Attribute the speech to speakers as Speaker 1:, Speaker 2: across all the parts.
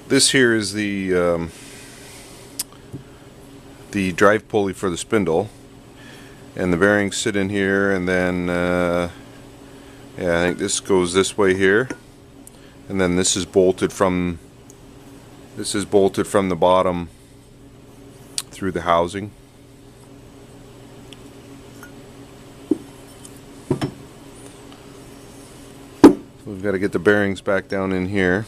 Speaker 1: This here is the drive pulley for the spindle, and the bearings sit in here, and then yeah, I think this goes this way here, and then this is bolted from the bottom through the housing. So we've got to get the bearings back down in here.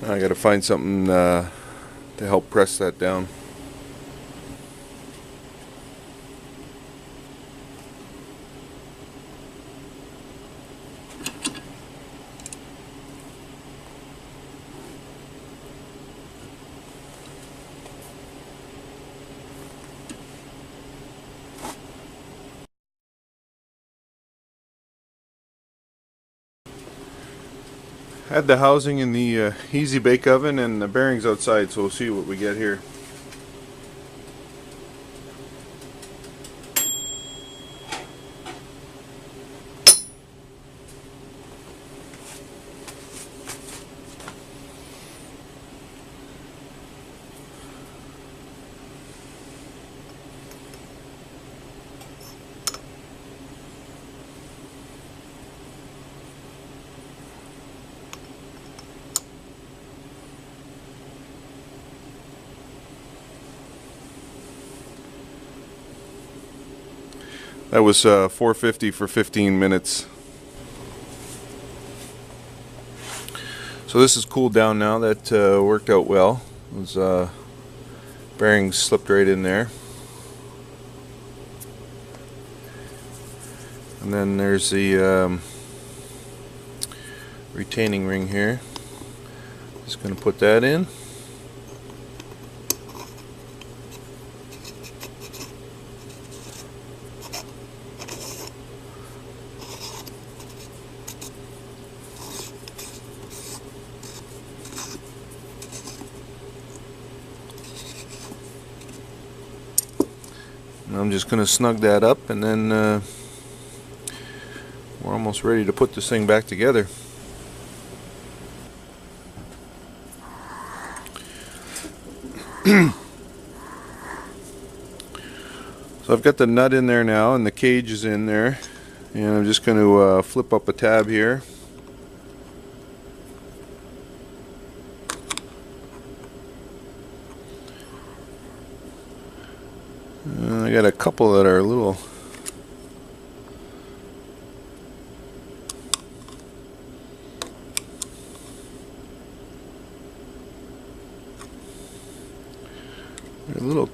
Speaker 1: Now I got to find something to help press that down. Had the housing in the easy bake oven and the bearings outside, so we'll see what we get here. That was $4.50 for 15 minutes. So this is cooled down now. That worked out well. Those bearings slipped right in there. And then there's the retaining ring here. Just going to put that in. I'm just going to snug that up, and then we're almost ready to put this thing back together. So I've got the nut in there now, and the cage is in there, and I'm just going to flip up a tab here. I got a couple that are a little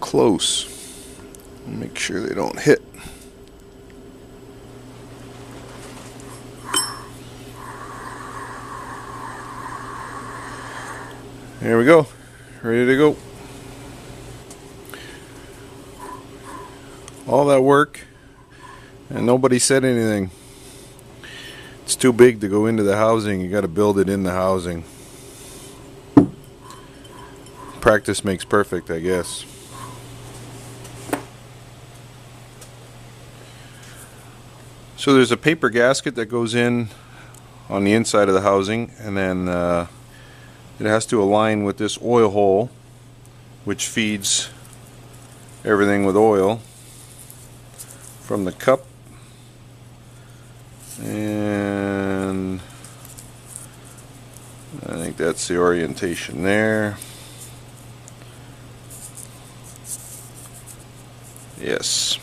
Speaker 1: close. Make sure they don't hit. There we go. Ready to go. All that work and nobody said anything. It's too big to go into the housing. You got to build it in the housing. Practice makes perfect, I guess. So there's a paper gasket that goes in on the inside of the housing, and then it has to align with this oil hole, which feeds everything with oil from the cup, and that's the orientation there. Yes.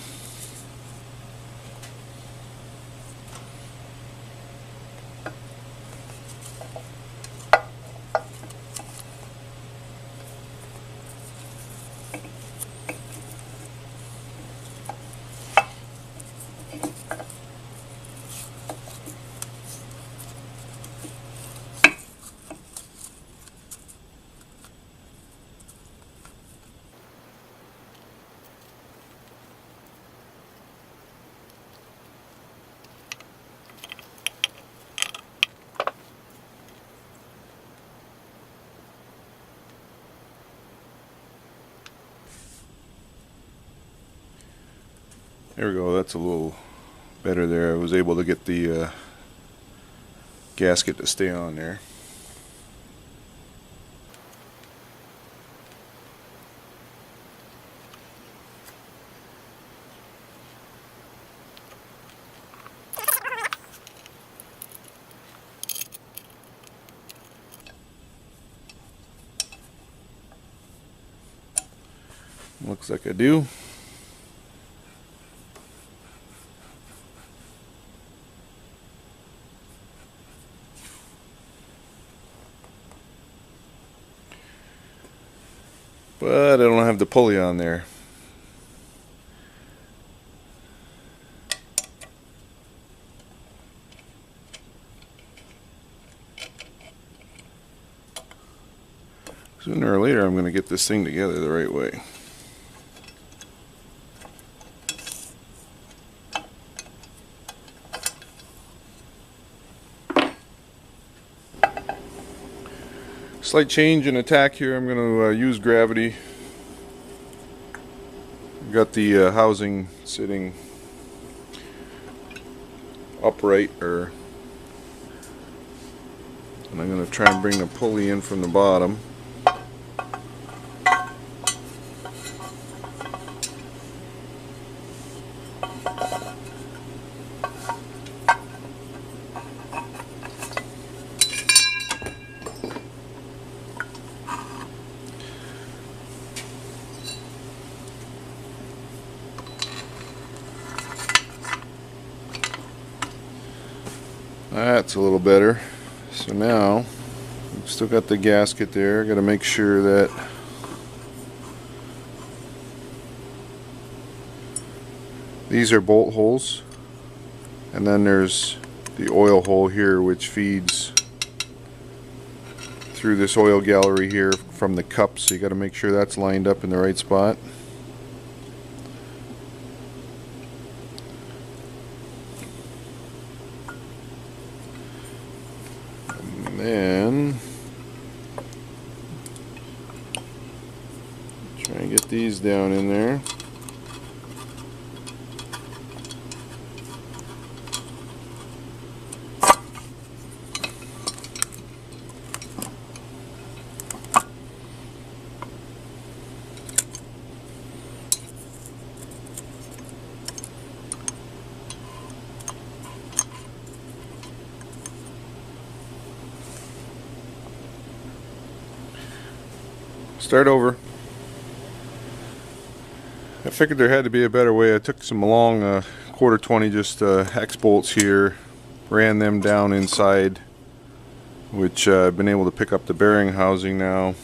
Speaker 1: There we go, that's a little better there. I was able to get the gasket to stay on there. Looks like I do. But I don't have the pulley on there. Sooner or later I'm going to get this thing together the right way. Slight change in attack here. I'm going to use gravity. Got the housing sitting upright, and I'm going to try and bring the pulley in from the bottom. That's a little better. So now we've still got the gasket there. Got to make sure that these are bolt holes, and then there's the oil hole here which feeds through this oil gallery here from the cup, so you got to make sure that's lined up in the right spot. And then try and get these down in there. Start over. I figured there had to be a better way. I took some long 1/4 just hex bolts here, ran them down inside, which I've been able to pick up the bearing housing now,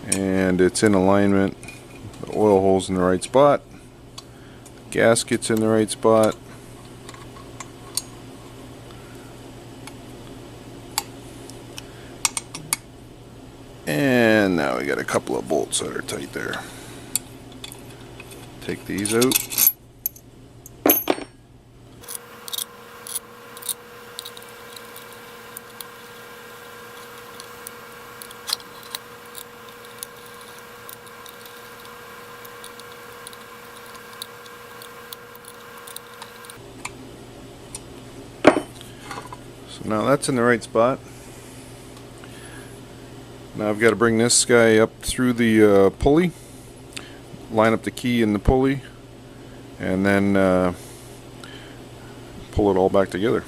Speaker 1: and it's in alignment. The oil hole's in the right spot, the gasket's in the right spot. And now we got a couple of bolts that are tight there. Take these out. So now that's in the right spot. Now I've got to bring this guy up through the pulley, line up the key in the pulley, and then pull it all back together.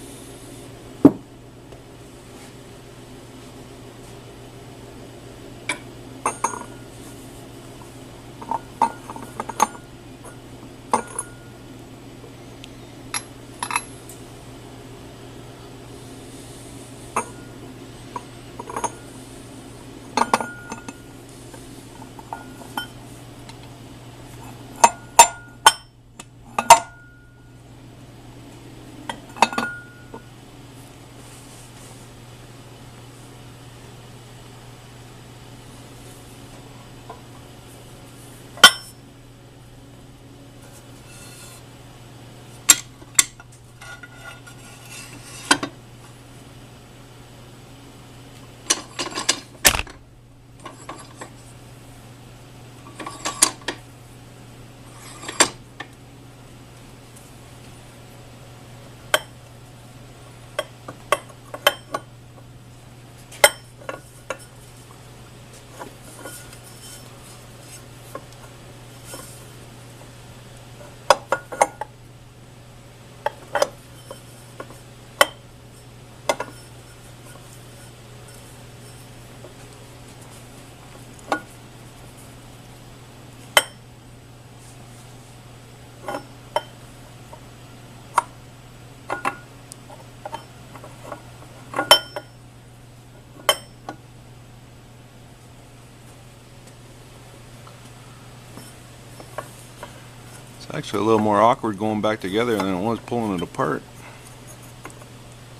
Speaker 1: It's actually a little more awkward going back together than it was pulling it apart.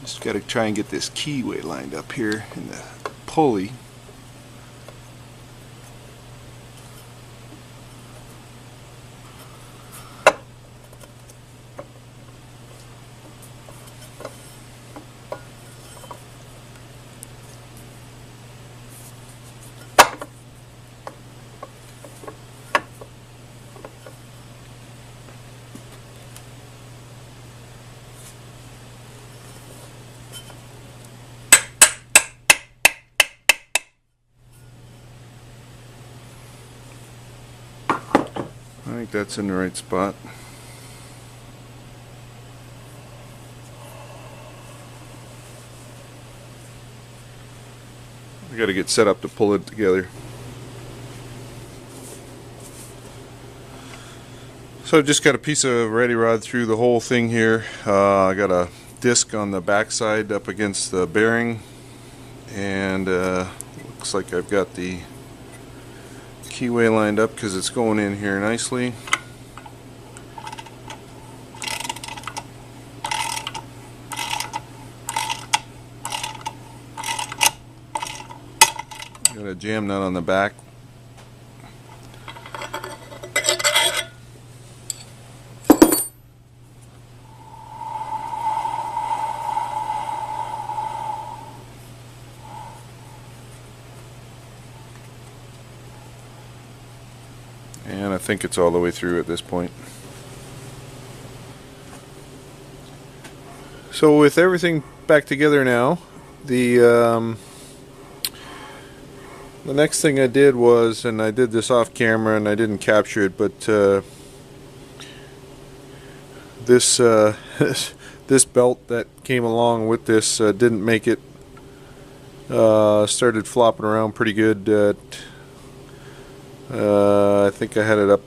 Speaker 1: Just got to try and get this keyway lined up here in the pulley. I think that's in the right spot. I got to get set up to pull it together. So I just got a piece of ready rod through the whole thing here. I got a disc on the back side up against the bearing, and looks like I've got the keyway lined up because it's going in here nicely. Got a jam nut on the back. And I think it's all the way through at this point. So with everything back together now, the next thing I did was, and I did this off camera and I didn't capture it, but this this belt that came along with this didn't make it. Started flopping around pretty good. I think I had it up.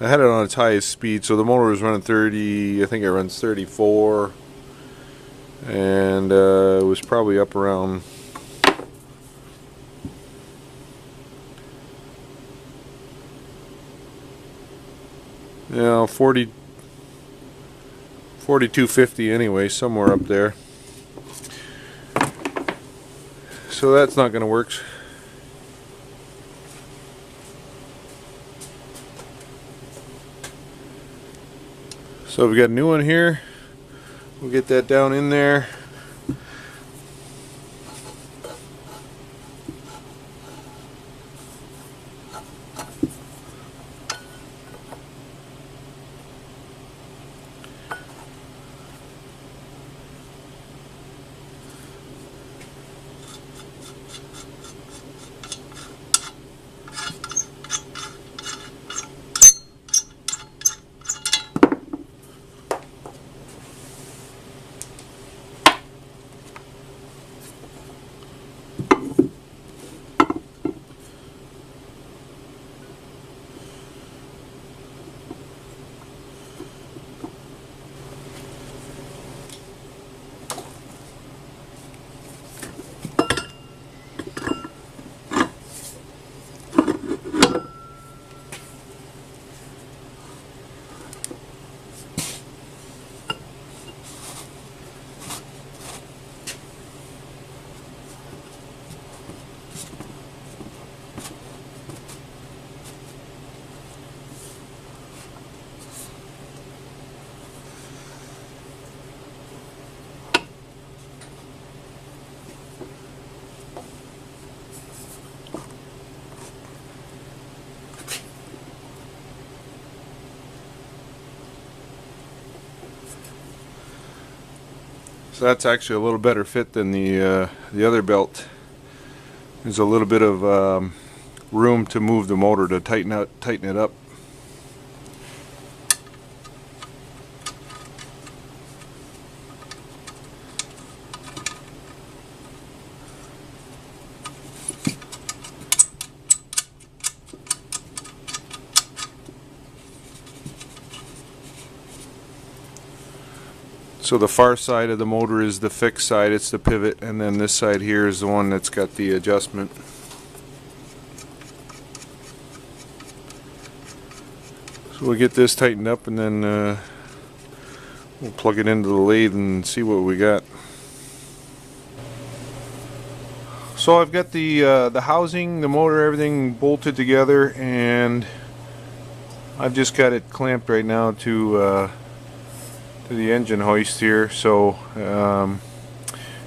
Speaker 1: I had it on its highest speed, so the motor was running 30. I think it runs 34, and it was probably up around 4250 anyway, somewhere up there. So that's not going to work. So we got a new one here. We'll get that down in there. So that's actually a little better fit than the other belt. There's a little bit of room to move the motor to tighten it up. So the far side of the motor is the fixed side, it's the pivot, and then this side here is the one that's got the adjustment. So So we'll get this tightened up and then we'll plug it into the lathe and see what we got. So I've got the housing, the motor, everything bolted together, and I've just got it clamped right now to the engine hoist here. So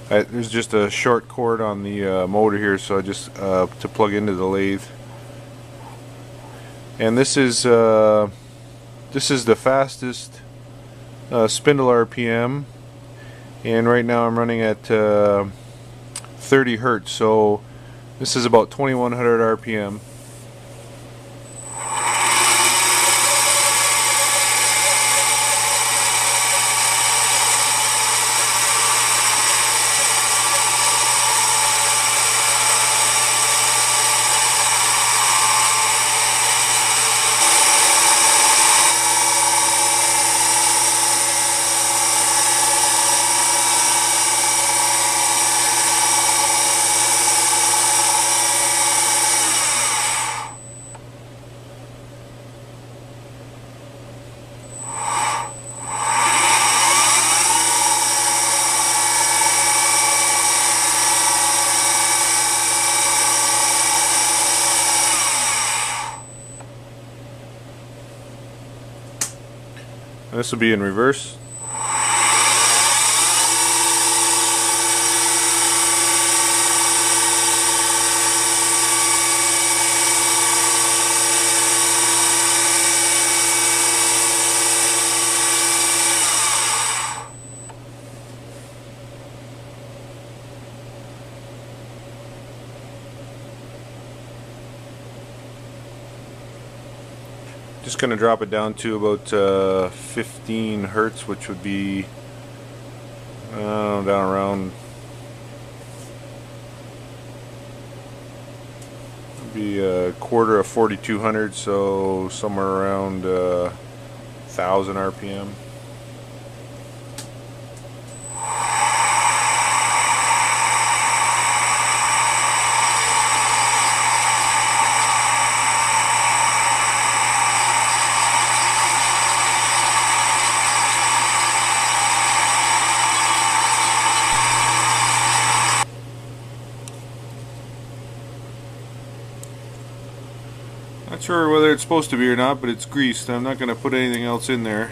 Speaker 1: there's just a short cord on the motor here, so I just to plug into the lathe. And this is the fastest spindle RPM, and right now I'm running at 30 Hertz, so this is about 2100 RPM. This will be in reverse. Just going to drop it down to about 15 Hertz, which would be down around, would be a quarter of 4200, so somewhere around 1000 RPM. Not sure whether it's supposed to be or not, but it's greased. I'm not going to put anything else in there.